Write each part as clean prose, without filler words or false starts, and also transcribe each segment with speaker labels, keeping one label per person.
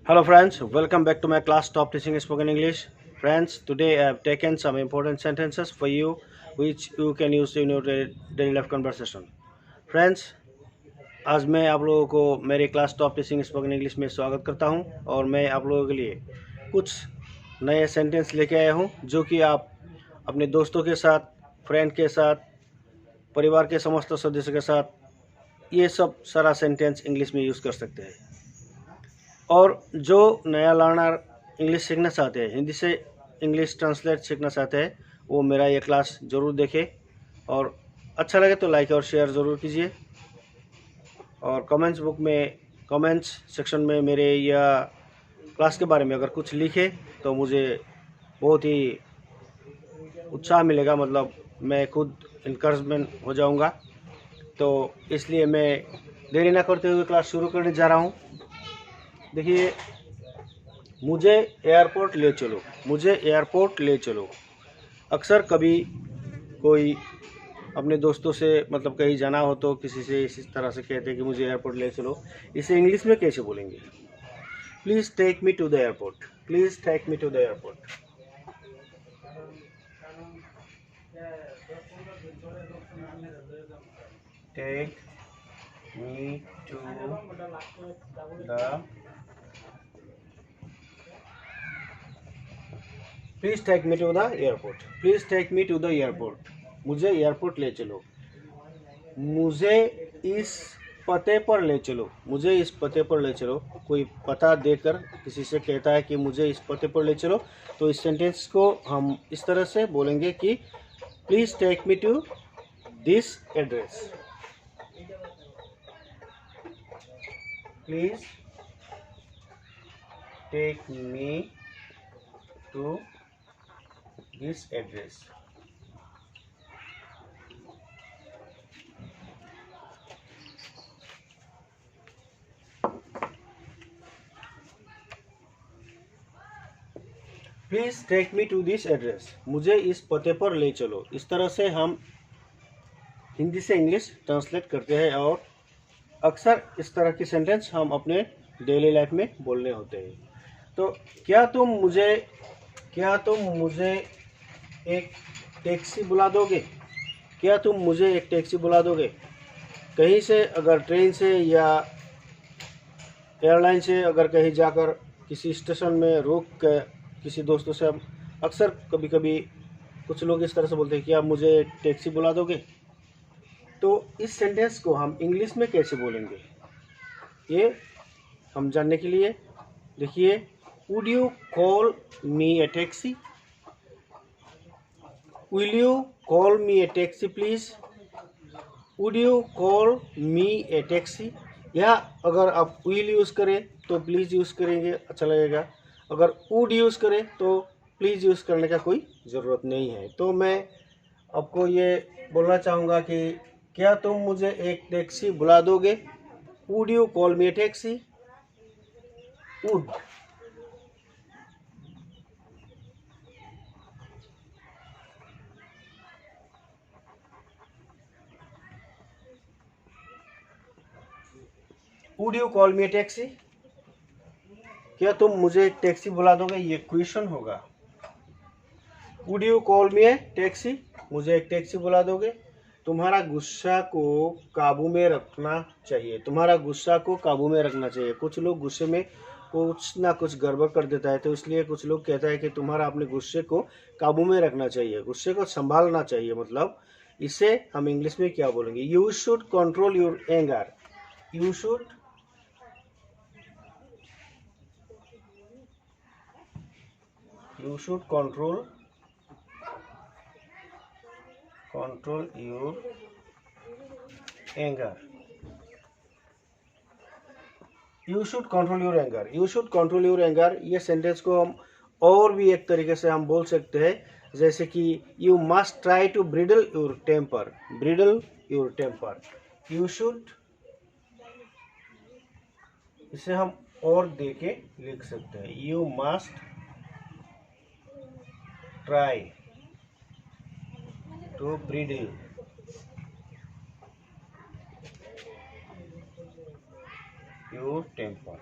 Speaker 1: Hello friends, welcome back to my class Top Teaching Spoken English. Friends, today I have taken some important sentences for you which you can use in your daily life conversation. Friends, आज मैं आप लोगों को मेरे class top teaching spoken English में स्वागत करता हूं और मैं आप लोगों के लिए कुछ नए सेंटेंस लेके आया हूं जो कि आप अपने दोस्तों के साथ, फ्रेंड के साथ, परिवार के समस्त सदस्यों के साथ ये सब सारा सेंटेंस इंग्लिश में यूज़ कर सकते हैं। और जो नया लर्नर इंग्लिश सीखना चाहते हैं, हिंदी से इंग्लिश ट्रांसलेट सीखना चाहते हैं, वो मेरा ये क्लास ज़रूर देखें और अच्छा लगे तो लाइक और शेयर ज़रूर कीजिए। और कमेंट्स सेक्शन में मेरे या क्लास के बारे में अगर कुछ लिखे तो मुझे बहुत ही उत्साह मिलेगा, मतलब मैं खुद इनकरेजमेंट हो जाऊंगा। तो इसलिए मैं देरी ना करते हुए क्लास शुरू करने जा रहा हूँ। देखिए, मुझे एयरपोर्ट ले चलो, मुझे एयरपोर्ट ले चलो। अक्सर कभी कोई अपने दोस्तों से मतलब कहीं जाना हो तो किसी से इसी तरह से कहते हैं कि मुझे एयरपोर्ट ले चलो। इसे इंग्लिश में कैसे बोलेंगे? Please take me to the airport, please take me to the airport. Take me to the please take me to the airport, please take me to the airport. मुझे एयरपोर्ट ले चलो, मुझे इस पते पर ले चलो, मुझे इस पते पर ले चलो। कोई पता देकर किसी से कहता है कि मुझे इस पते पर ले चलो, तो इस सेंटेंस को हम इस तरह से बोलेंगे कि please take me to this address, please take me to this address. Please take me to this address, मुझे इस पते पर ले चलो। इस तरह से हम हिंदी से इंग्लिश ट्रांसलेट करते हैं और अक्सर इस तरह की सेंटेंस हम अपने डेली लाइफ में बोलने होते हैं। तो क्या तुम मुझे एक टैक्सी बुला दोगे? क्या तुम मुझे एक टैक्सी बुला दोगे? कहीं से अगर ट्रेन से या एयरलाइन से अगर कहीं जाकर किसी स्टेशन में रुक कर किसी दोस्तों से हम अक्सर कभी कभी कुछ लोग इस तरह से बोलते हैं कि आप मुझे टैक्सी बुला दोगे। तो इस सेंटेंस को हम इंग्लिश में कैसे बोलेंगे ये हम जानने के लिए देखिए, would you call me A taxi? Will you call me A taxi please? Would you call me A taxi? या अगर आप विल यूज़ करें तो प्लीज़ यूज़ करेंगे, अच्छा लगेगा। अगर वुड यूज़ करें तो प्लीज़ यूज़ करने का कोई ज़रूरत नहीं है। तो मैं आपको ये बोलना चाहूँगा कि क्या तुम मुझे एक टैक्सी बुला दोगे? Would you call me A taxi? Would would you call me A taxi? क्या तुम मुझे एक टैक्सी बुला दोगे? ये क्वेश्चन होगा। Would you call me A taxi? मुझे एक टैक्सी बुला दोगे? तुम्हारा गुस्सा को काबू में रखना चाहिए, तुम्हारा गुस्सा को काबू में रखना चाहिए। कुछ लोग गुस्से में कुछ ना कुछ गड़बड़ कर देता है, तो इसलिए कुछ लोग कहता है कि तुम्हारा अपने गुस्से को काबू में रखना चाहिए, गुस्से को संभालना चाहिए। मतलब इसे हम इंग्लिश में क्या बोलेंगे? You should control your anger, you should control your anger, you should control your anger, you should control your anger. ये सेंटेंस को हम और भी एक तरीके से हम बोल सकते हैं, जैसे कि you must try to bridle your temper, bridle your temper, you should. इसे हम और दे के लिख सकते हैं, you must try to bridle your temper.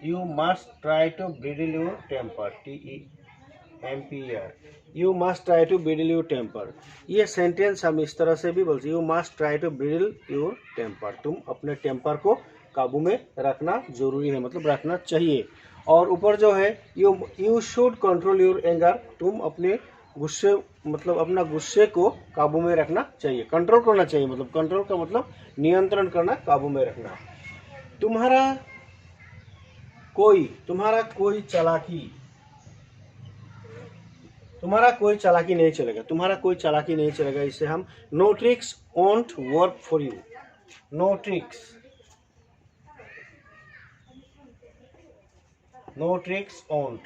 Speaker 1: You must try to bridle your temper. TEMPER. You must try to bridle your temper. ये sentence हम इस तरह से भी बोलते हैं, You must try to bridle your temper. तुम अपने टेम्पर को काबू में रखना जरूरी है, मतलब रखना चाहिए। और ऊपर जो है you should control your anger. तुम अपने गुस्से, मतलब अपना गुस्से को काबू में रखना चाहिए, कंट्रोल करना चाहिए, मतलब कंट्रोल का मतलब नियंत्रण करना, काबू में रखना। तुम्हारा कोई चालाकी नहीं चलेगा, तुम्हारा कोई चालाकी नहीं चलेगा। इसे हम no tricks won't work for you. No tricks won't.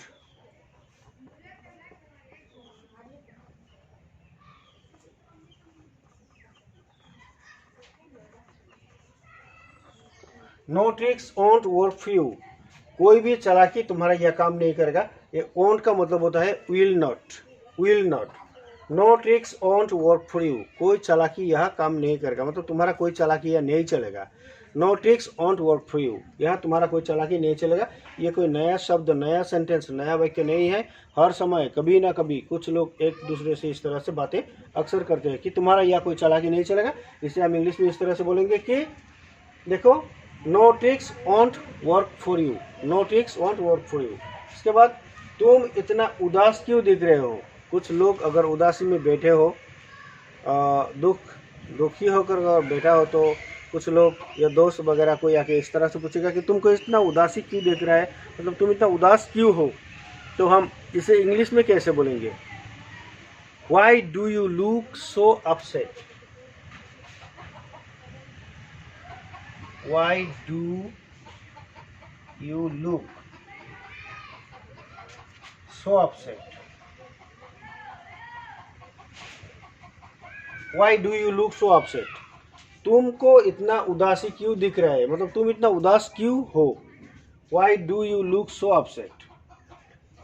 Speaker 1: No tricks won't work for you. कोई भी चालाकी तुम्हारा यह काम नहीं करेगा। ये वोंट का मतलब होता है will not. No tricks won't work for you. कोई चालाकी यह काम नहीं करेगा, मतलब तुम्हारा कोई चालाकी यह नहीं चलेगा। No tricks won't work for you, यह तुम्हारा कोई चालाकी नहीं चलेगा। ये कोई नया शब्द, नया सेंटेंस, नया वाक्य नहीं है। हर समय कभी ना कभी कुछ लोग एक दूसरे से इस तरह से बातें अक्सर करते हैं कि तुम्हारा यह कोई चालाकी नहीं चलेगा। इसे हम इंग्लिश में इस तरह से बोलेंगे कि देखो, no tricks won't work for you. No tricks won't work for you. इसके बाद तुम इतना उदास क्यों दिख रहे हो। कुछ लोग अगर उदासी में बैठे हो, दुखी होकर अगर बैठा हो, तो कुछ लोग या दोस्त वगैरह कोई आके इस तरह से पूछेगा कि तुमको इतना उदासी क्यों दिख रहा है, मतलब तुम इतना उदास क्यों हो। तो हम इसे इंग्लिश में कैसे बोलेंगे? Why do you look so upset? Why do you look so upset? Why do you look so upset? तुमको इतना उदासी क्यों दिख रहा है, मतलब तुम इतना उदास क्यों हो। Why do you look so upset?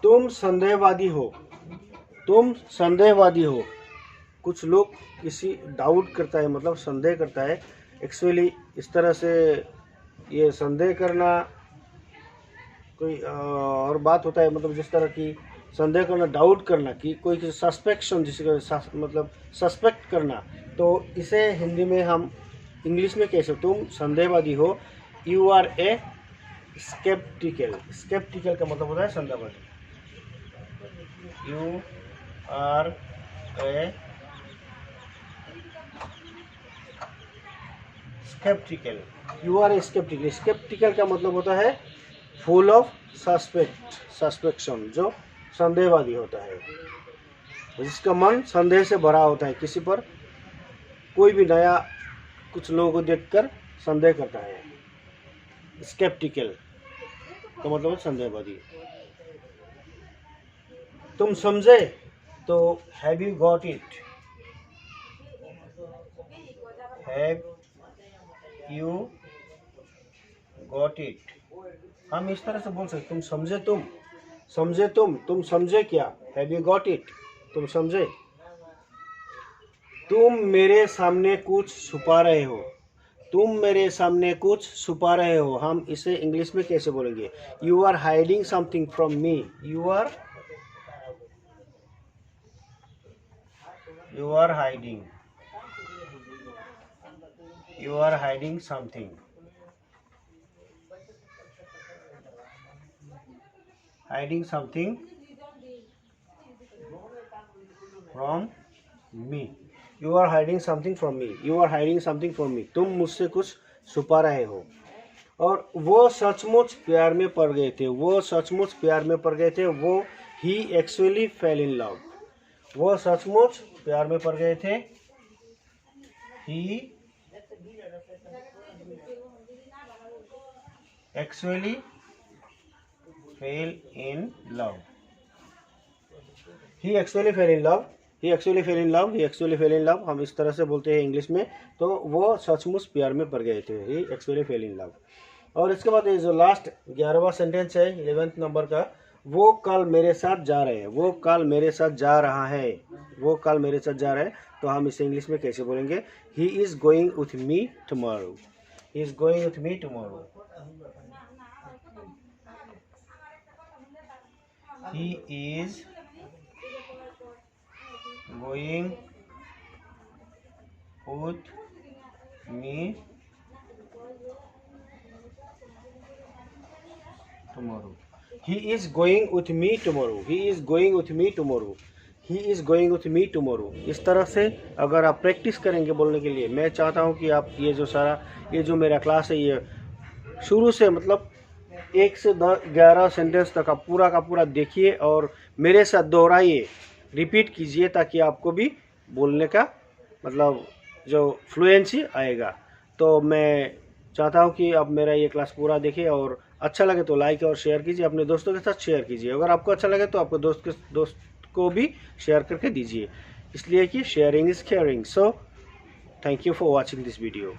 Speaker 1: तुम संदेहवादी हो। कुछ लोग किसी डाउट करता है, मतलब संदेह करता है। एक्चुअली इस तरह से ये संदेह करना कोई और बात होता है, मतलब जिस तरह की संदेह करना, डाउट करना कि कोई सस्पेक्शन, जिसका मतलब सस्पेक्ट करना। तो इसे हिंदी में हम इंग्लिश में कैसे, तुम संदेहवादी हो। You are a sceptical. Sceptical का मतलब होता है संदेहवादी। You are a sceptical. You are a sceptical. Sceptical का मतलब होता है फुल ऑफ सस्पेक्शन, जो संदेहवादी होता है, जिसका मन संदेह से भरा होता है। किसी पर कोई भी नया, कुछ लोगों को देखकर संदेह करता है। स्केप्टिकल का मतलब है संदेहवादी। तुम समझे, तो have you got it. Have you got it. हम इस तरह से बोल सकते, तुम समझे, तुम समझे क्या। हैव यू गॉट इट, तुम समझे। तुम मेरे सामने कुछ छुपा रहे हो। तुम मेरे सामने कुछ छुपा रहे हो, हम इसे इंग्लिश में कैसे बोलेंगे? You are hiding something from me. You are hiding something. Hiding something from me. You are hiding something from me. You are hiding something from me. तुम मुझसे कुछ छुपा रहे हो। और वो सचमुच प्यार में पड़ गए थे। वो सचमुच प्यार में पड़ गए थे। वो ही एक्चुअली फेल इन लव। वो सचमुच प्यार में पड़ गए थे। He actually fell in love. He actually fell in love. He actually fell in love. He actually fell in love, हम इस तरह से बोलते हैं इंग्लिश में। तो वो सचमुच प्यार में पड़ गए थे। He actually fell in love. और इसके बाद ये जो लास्ट 11वां सेंटेंस है 11th नंबर का, वो कल मेरे साथ जा रहे हैं। वो कल मेरे साथ जा रहा है। वो कल मेरे साथ जा रहा है, तो हम इसे इंग्लिश में कैसे बोलेंगे? He is going with me tomorrow. He is going with me tomorrow. He is going with me tomorrow. He is going with me tomorrow. He is going with me tomorrow. He is going with me tomorrow. इस तरह से अगर आप practice करेंगे बोलने के लिए, मैं चाहता हूँ कि आप ये जो मेरा क्लास है ये शुरू से मतलब 1 से 11 सेंटेंस तक आप पूरा का पूरा देखिए और मेरे साथ दोहराइए, रिपीट कीजिए, ताकि आपको भी बोलने का मतलब जो फ्लुएंसी आएगा। तो मैं चाहता हूँ कि आप मेरा ये क्लास पूरा देखिए और अच्छा लगे तो लाइक और शेयर कीजिए, अपने दोस्तों के साथ शेयर कीजिए। अगर आपको अच्छा लगे तो आपको दोस्त को भी शेयर करके दीजिए, इसलिए कि sharing is caring. So thank you for watching this video.